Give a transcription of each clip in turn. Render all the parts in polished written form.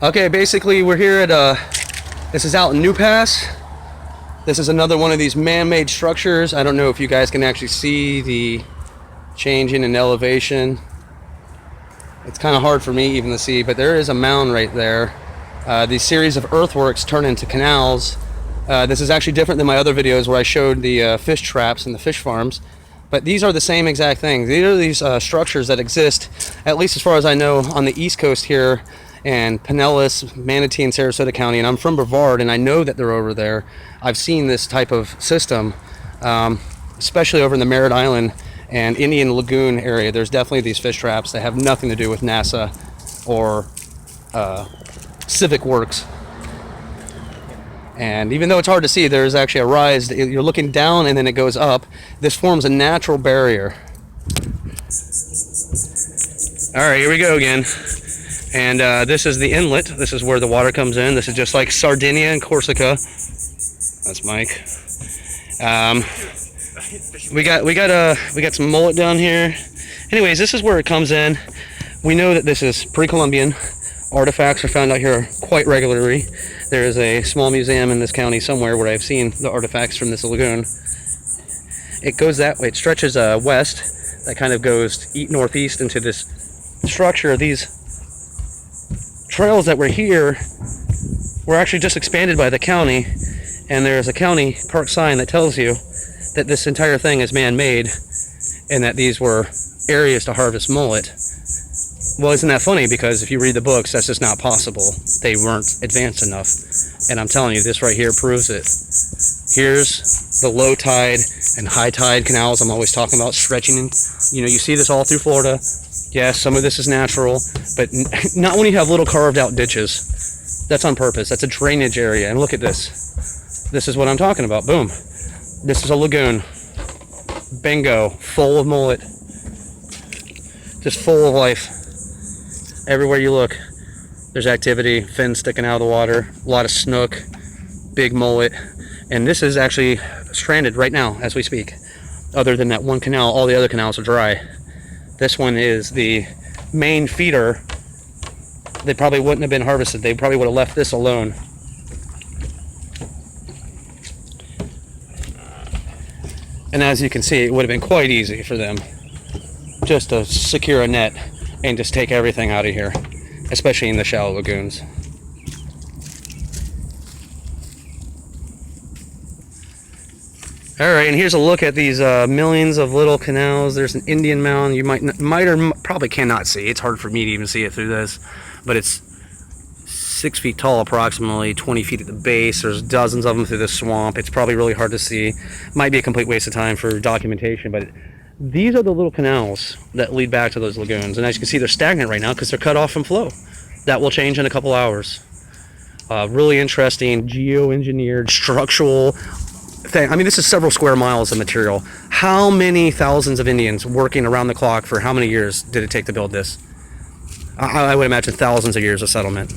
Okay, basically we're here at this is out in New Pass. This is another one of these man-made structures. I don't know if you guys can actually see the changing in elevation. It's kind of hard for me even to see, but there is a mound right there. These series of earthworks turn into canals. This is actually different than my other videos where I showed the fish traps and the fish farms. But these are the same exact things. These are these structures that exist, at least as far as I know, on the East Coast here, and Pinellas, Manatee, and Sarasota County. And I'm from Brevard, and I know that they're over there. I've seen this type of system, especially over in the Merritt Island and Indian Lagoon area. There's definitely these fish traps that have nothing to do with NASA or Civic Works. And even though it's hard to see, there's actually a rise. You're looking down and then it goes up. This forms a natural barrier. All right, here we go again. And this is the inlet. This is where the water comes in. This is just like Sardinia and Corsica. That's Mike. We got some mullet down here. Anyways, this is where it comes in. We know that this is pre-Columbian. Artifacts are found out here quite regularly. There is a small museum in this county somewhere where I've seen the artifacts from this lagoon. It goes that way. It stretches west. That kind of goes northeast into this structure. These trails that were here were actually just expanded by the county, and there's a county park sign that tells you that this entire thing is man-made and that these were areas to harvest mullet. Well, isn't that funny? Because if you read the books, that's just not possible. They weren't advanced enough. And I'm telling you, this right here proves it. Here's the low tide and high tide canals I'm always talking about, stretching. You know, you see this all through Florida. Yes, some of this is natural, but not when you have little carved out ditches. That's on purpose. That's a drainage area. And look at this. This is what I'm talking about. Boom. This is a lagoon. Bingo. Full of mullet. Just full of life. Everywhere you look, there's activity. Fins sticking out of the water. A lot of snook. Big mullet. And this is actually stranded right now as we speak. Other than that one canal, all the other canals are dry. This one is the main feeder. They probably wouldn't have been harvested. They probably would have left this alone. And as you can see, it would have been quite easy for them just to secure a net and just take everything out of here, especially in the shallow lagoons. All right, and here's a look at these millions of little canals. There's an Indian mound you might or probably cannot see. It's hard for me to even see it through this, but it's 6 feet tall, approximately 20 feet at the base. There's dozens of them through the swamp. It's probably really hard to see. Might be a complete waste of time for documentation, but these are the little canals that lead back to those lagoons. And as you can see, they're stagnant right now because they're cut off from flow. That will change in a couple hours. Really interesting geoengineered structural thing. I mean, this is several square miles of material. How many thousands of Indians working around the clock for how many years did it take to build this? I would imagine thousands of years of settlement.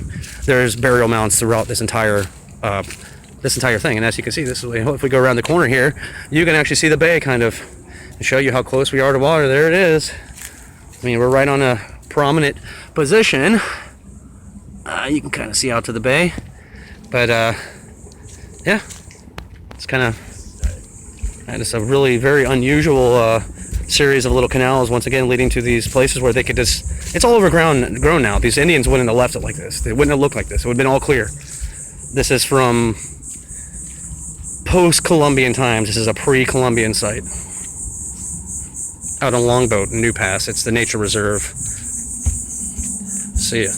There's burial mounds throughout this entire thing. And as you can see, this is, if we go around the corner here, you can actually see the bay kind of and show you how close we are to water. There it is. I mean, we're right on a prominent position. You can kind of see out to the bay. But yeah, it's kind of just a really very unusual series of little canals, once again leading to these places where they could just, it's all overgrown now. These Indians wouldn't have left it like this. They wouldn't have looked like this. It would have been all clear. This is from post-Columbian times. This is a pre-Columbian site out on Longboat in New Pass. It's the nature reserve. See ya.